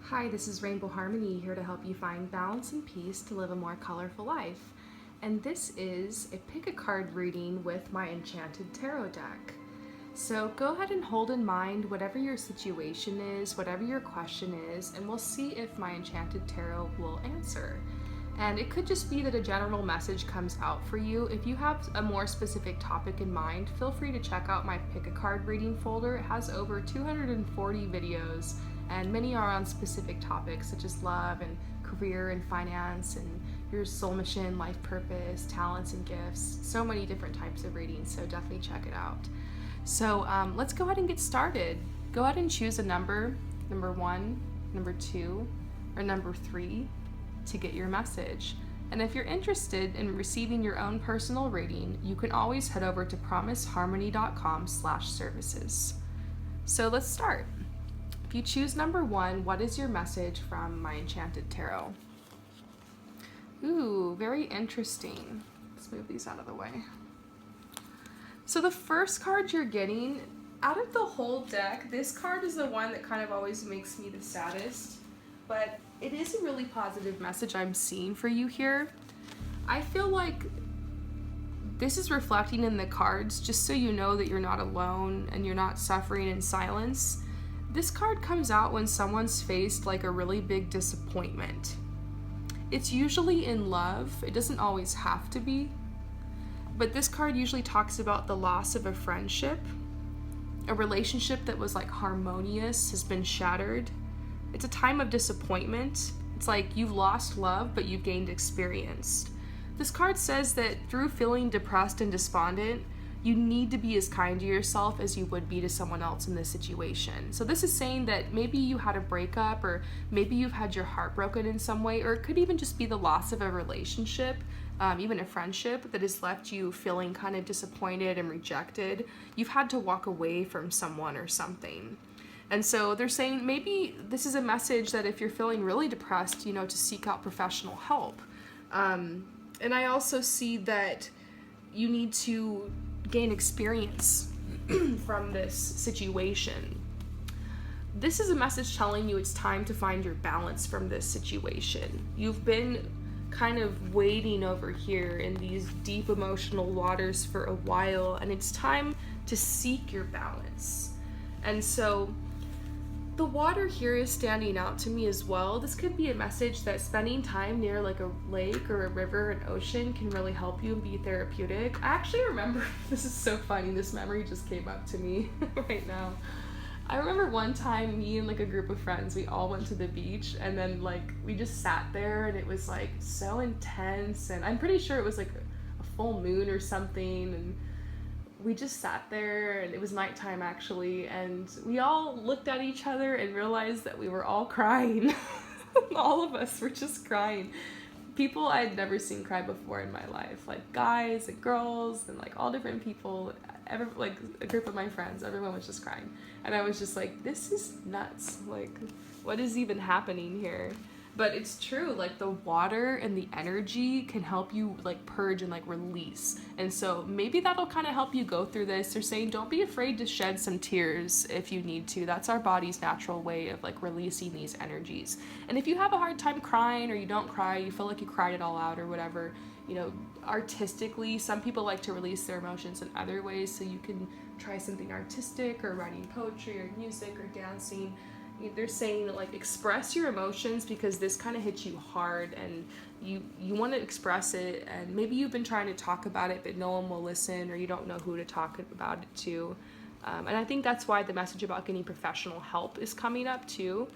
Hi, this is Rainbow Harmony here to help you find balance and peace to live a more colorful life. And this is a pick a card reading with my Enchanted Tarot Deck. So go ahead and hold in mind whatever your situation is, whatever your question is, and we'll see if my Enchanted Tarot will answer. And it could just be that a general message comes out for you. If you have a more specific topic in mind, feel free to check out my pick a card reading folder. It has over 240 videos, and many are on specific topics such as love and career and finance and your soul mission, life purpose, talents and gifts. So many different types of readings, so definitely check it out. So let's go ahead and get started. Go ahead and choose a number 1, number 2, or number 3 to get your message. And if you're interested in receiving your own personal reading, you can always head over to promiseharmony.com/services. So let's start. If you choose number 1, what is your message from my Enchanted Tarot? Ooh, very interesting. Let's move these out of the way. So the first card you're getting, out of the whole deck, this card is the one that kind of always makes me the saddest, but it is a really positive message I'm seeing for you here. I feel like this is reflecting in the cards, just so you know that you're not alone and you're not suffering in silence. This card comes out when someone's faced like a really big disappointment. It's usually in love. It doesn't always have to be. But this card usually talks about the loss of a friendship. A relationship that was like harmonious has been shattered. It's a time of disappointment. It's like you've lost love, but you've gained experience. This card says that through feeling depressed and despondent, you need to be as kind to yourself as you would be to someone else in this situation. So this is saying that maybe you had a breakup, or maybe you've had your heart broken in some way, or it could even just be the loss of a relationship, even a friendship that has left you feeling kind of disappointed and rejected. You've had to walk away from someone or something. And so they're saying maybe this is a message that if you're feeling really depressed, to seek out professional help. And I also see that you need to gain experience from this situation. This is a message telling you it's time to find your balance from this situation. You've been kind of wading over here in these deep emotional waters for a while, and it's time to seek your balance. And so the water here is standing out to me as well. This could be a message that spending time near like a lake or a river, an ocean, can really help you and be therapeutic. I actually remember, this is so funny, this memory just came up to me right now. I remember one time me and like a group of friends, we all went to the beach, and then like we just sat there, and it was like so intense, and I'm pretty sure it was like a full moon or something, and we just sat there, and it was nighttime actually, and we all looked at each other and realized that we were all crying. All of us were just crying. People I'd never seen cry before in my life, like guys and girls and like all different people, like a group of my friends, everyone was just crying. And I was just like, this is nuts. Like, what is even happening here? But it's true, like the water and the energy can help you like purge and like release. And so maybe that'll kind of help you go through this. They're saying don't be afraid to shed some tears if you need to. That's our body's natural way of like releasing these energies. And if you have a hard time crying, or you don't cry, you feel like you cried it all out or whatever, artistically, some people like to release their emotions in other ways. So you can try something artistic, or writing poetry or music or dancing. They're saying that like express your emotions, because this kind of hits you hard, and you want to express it, and maybe you've been trying to talk about it but no one will listen, or you don't know who to talk about it to, and I think that's why the message about getting professional help is coming up too,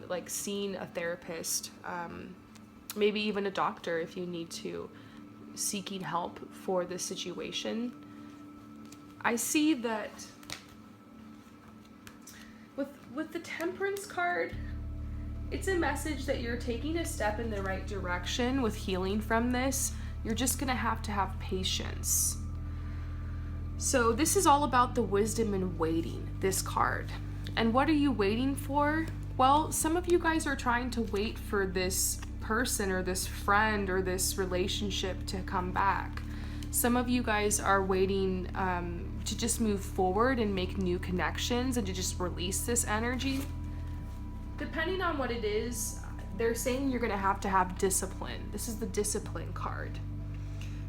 like seeing a therapist, maybe even a doctor if you need to, seeking help for this situation. I see that with the Temperance card, it's a message that you're taking a step in the right direction with healing from this. You're just gonna have to have patience. So this is all about the wisdom and waiting, this card. And what are you waiting for? Well, some of you guys are trying to wait for this person or this friend or this relationship to come back. Some of you guys are waiting to just move forward and make new connections and to just release this energy. depending on what it is, they're saying you're going to have discipline. This is the discipline card.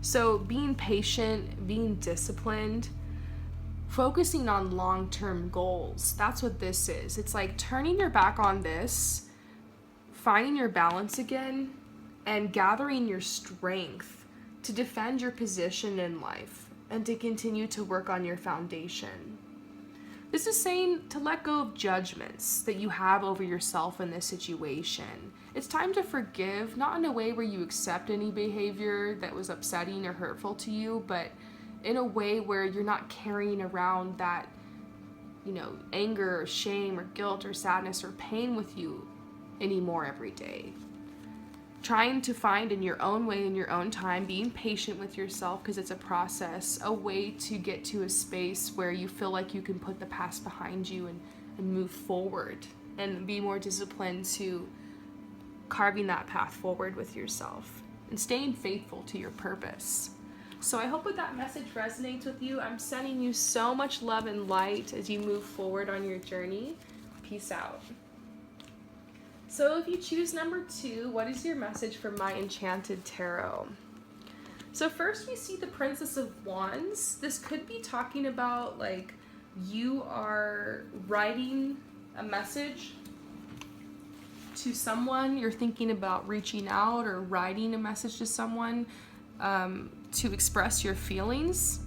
So being patient, being disciplined, focusing on long-term goals. That's what this is. It's like turning your back on this, finding your balance again, and gathering your strength to defend your position in life and to continue to work on your foundation. This is saying to let go of judgments that you have over yourself in this situation. It's time to forgive, not in a way where you accept any behavior that was upsetting or hurtful to you, but in a way where you're not carrying around that, anger or shame or guilt or sadness or pain with you anymore every day. Trying to find in your own way, in your own time, being patient with yourself because it's a process, a way to get to a space where you feel like you can put the past behind you and move forward and be more disciplined to carving that path forward with yourself and staying faithful to your purpose. So I hope that message resonates with you. I'm sending you so much love and light as you move forward on your journey. Peace out. So if you choose number 2, what is your message for my Enchanted Tarot? So first we see the Princess of Wands. This could be talking about like you are writing a message to someone. You're thinking about reaching out or writing a message to someone to express your feelings.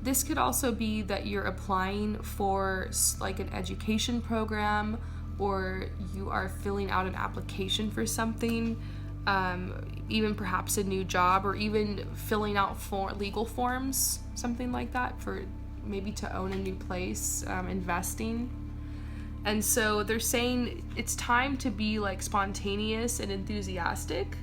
This could also be that you're applying for like an education program, or you are filling out an application for something, even perhaps a new job, or even filling out legal forms, something like that, for maybe to own a new place, investing. And so they're saying it's time to be like spontaneous and enthusiastic.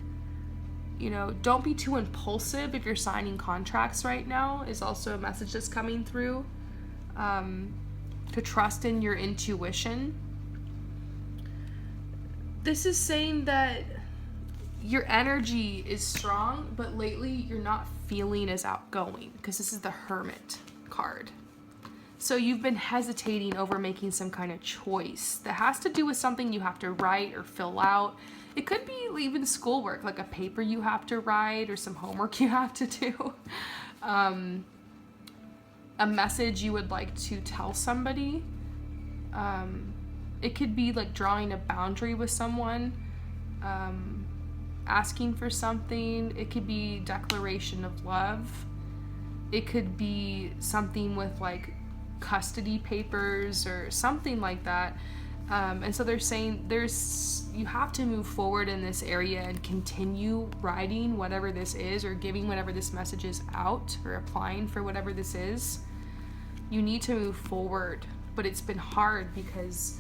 Don't be too impulsive if you're signing contracts right now, is also a message that's coming through. To trust in your intuition. This is saying that your energy is strong, but lately you're not feeling as outgoing, because this is the Hermit card. So you've been hesitating over making some kind of choice that has to do with something you have to write or fill out. It could be even schoolwork, like a paper you have to write or some homework you have to do. A message you would like to tell somebody. It could be like drawing a boundary with someone, asking for something. It could be declaration of love. It could be something with like custody papers or something like that. And so they're saying you have to move forward in this area and continue writing whatever this is, or giving whatever this message is out, or applying for whatever this is. You need to move forward, but it's been hard because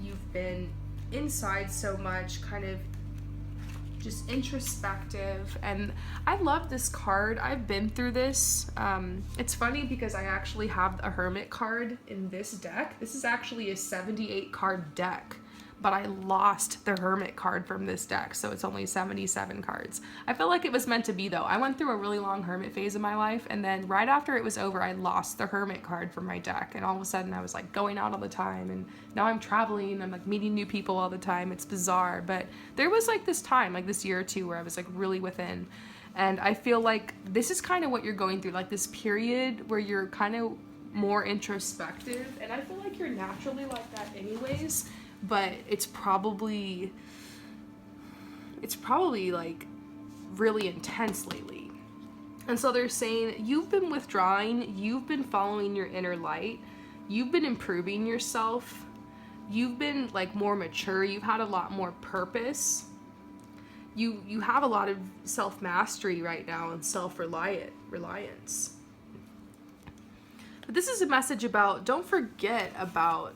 you've been inside so much, kind of just introspective. And I love this card. I've been through this. It's funny because I actually have a Hermit card in this deck. This is actually a 78 card deck, but I lost the Hermit card from this deck, so it's only 77 cards. I feel like it was meant to be though. I went through a really long Hermit phase in my life, and then right after it was over, I lost the Hermit card from my deck, and all of a sudden I was like going out all the time, and now I'm traveling, I'm like meeting new people all the time. It's bizarre, but there was like this time, like this year or two, where I was like really within, and I feel like this is kind of what you're going through, like this period where you're kind of more introspective, and I feel like you're naturally like that anyways. But it's probably like really intense lately. And so they're saying you've been withdrawing, you've been following your inner light, you've been improving yourself, you've been like more mature, you've had a lot more purpose, you have a lot of self-mastery right now and self-reliance. But this is a message about, don't forget about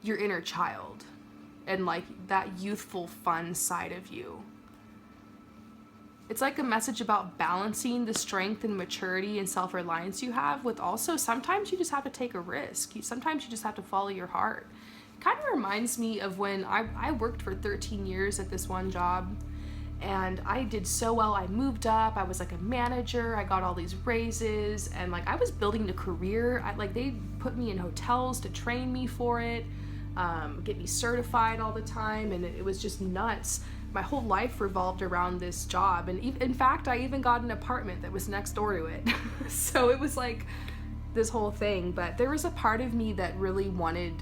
your inner child and like that youthful fun side of you. It's like a message about balancing the strength and maturity and self-reliance you have with also sometimes you just have to take a risk. Sometimes you just have to follow your heart. It kind of reminds me of when I worked for 13 years at this one job, and I did so well. I moved up, I was like a manager, I got all these raises, and like I was building a career. They put me in hotels to train me for it. get me certified all the time, and it was just nuts. My whole life revolved around this job, and in fact, I even got an apartment that was next door to it. So it was like this whole thing, but there was a part of me that really wanted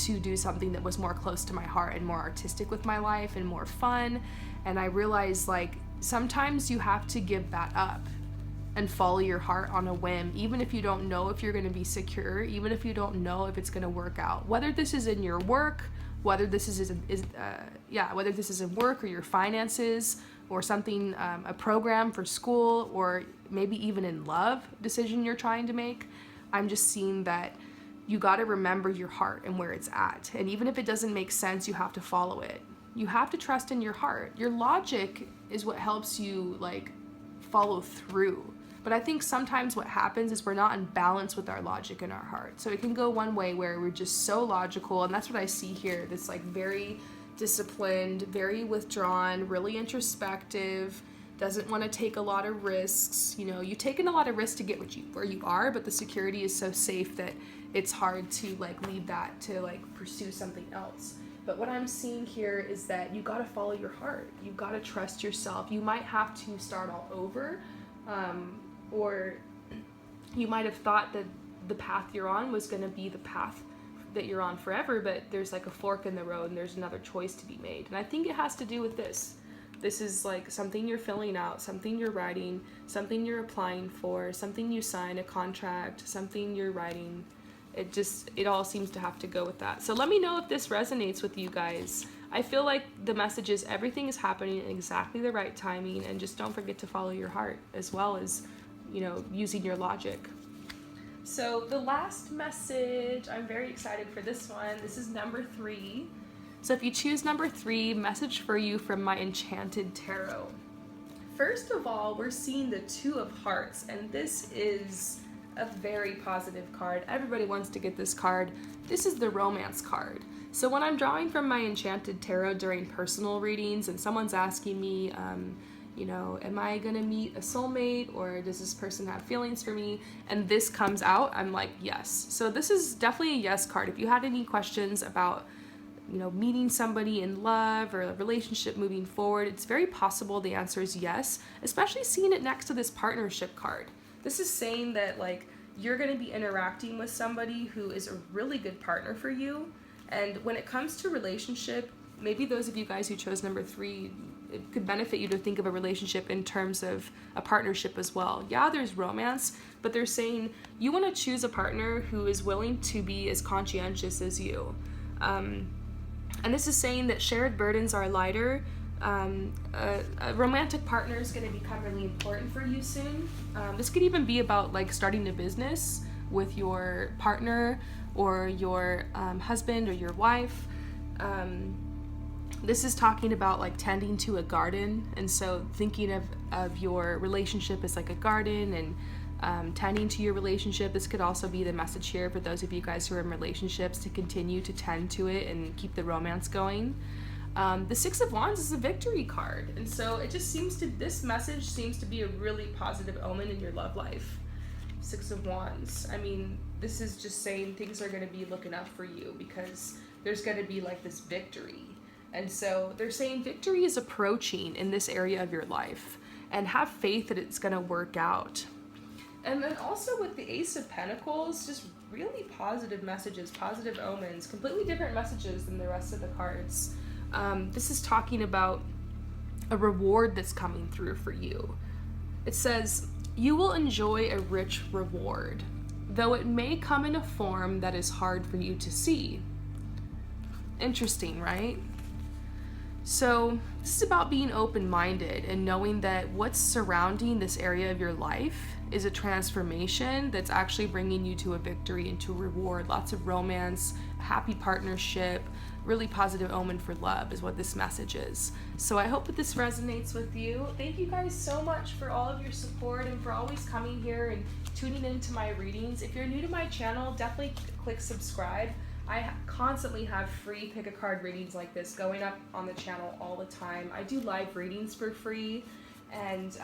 to do something that was more close to my heart and more artistic with my life and more fun. And I realized, like, sometimes you have to give that up and follow your heart on a whim, even if you don't know if you're going to be secure, even if you don't know if it's going to work out. Whether this is in your work, whether this is whether this is in work or your finances or something, a program for school, or maybe even in love decision you're trying to make. I'm just seeing that you got to remember your heart and where it's at. And even if it doesn't make sense, you have to follow it. You have to trust in your heart. Your logic is what helps you, like, follow through. But I think sometimes what happens is we're not in balance with our logic and our heart. So it can go one way where we're just so logical, and that's what I see here. This, like, very disciplined, very withdrawn, really introspective, doesn't want to take a lot of risks. You know, you've taken a lot of risks to get where you are, but the security is so safe that it's hard to, like, leave that to, like, pursue something else. But what I'm seeing here is that you got to follow your heart. You got to trust yourself. You might have to start all over, or you might have thought that the path you're on was going to be the path that you're on forever, but there's, like, a fork in the road and there's another choice to be made. And I think it has to do with this. This is, like, something you're filling out, something you're writing, something you're applying for, something you sign, a contract, something you're writing. It all seems to have to go with that. So let me know if this resonates with you guys. I feel like the message is everything is happening at exactly the right timing, and just don't forget to follow your heart, as well as, you know, using your logic. So the last message, I'm very excited for this one. This is number 3. So if you choose number 3, message for you from my Enchanted Tarot. First of all, we're seeing the 2 of Hearts, and this is a very positive card. Everybody wants to get this card. This is the romance card. So when I'm drawing from my Enchanted Tarot during personal readings and someone's asking me, you know, am I gonna meet a soulmate, or does this person have feelings for me? And this comes out, I'm like, yes. So this is definitely a yes card. If you had any questions about, you know, meeting somebody in love or a relationship moving forward, it's very possible the answer is yes, especially seeing it next to this partnership card. This is saying that, like, you're going to be interacting with somebody who is a really good partner for you. And when it comes to relationship, maybe those of you guys who chose number 3, it could benefit you to think of a relationship in terms of a partnership as well. Yeah, there's romance, but they're saying you want to choose a partner who is willing to be as conscientious as you. And this is saying that shared burdens are lighter. A romantic partner is going to become really important for you soon. This could even be about, like, starting a business with your partner or your husband or your wife. This is talking about, like, tending to a garden, and so thinking of your relationship as like a garden, and tending to your relationship. This could also be the message here for those of you guys who are in relationships, to continue to tend to it and keep the romance going. The 6 of Wands is a victory card, and so it just seems to, this message seems to be a really positive omen in your love life. 6 of Wands. I mean, this is just saying things are going to be looking up for you, because there's going to be, like, this victory. And so they're saying victory is approaching in this area of your life, and have faith that it's going to work out. And then also with the Ace of Pentacles, just really positive messages, positive omens, completely different messages than the rest of the cards. This is talking about a reward that's coming through for you. It says, you will enjoy a rich reward, though it may come in a form that is hard for you to see. Interesting, right? So this is about being open-minded and knowing that what's surrounding this area of your life is a transformation that's actually bringing you to a victory and to a reward. Lots of romance, happy partnership, really positive omen for love is what this message is. So I hope that this resonates with you. Thank you guys so much for all of your support and for always coming here and tuning into my readings. If you're new to my channel, definitely click subscribe. I constantly have free pick a card readings like this going up on the channel all the time. I do live readings for free, and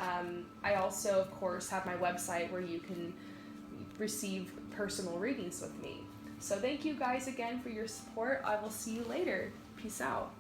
I also, of course, have my website where you can receive personal readings with me. So thank you guys again for your support. I will see you later. Peace out.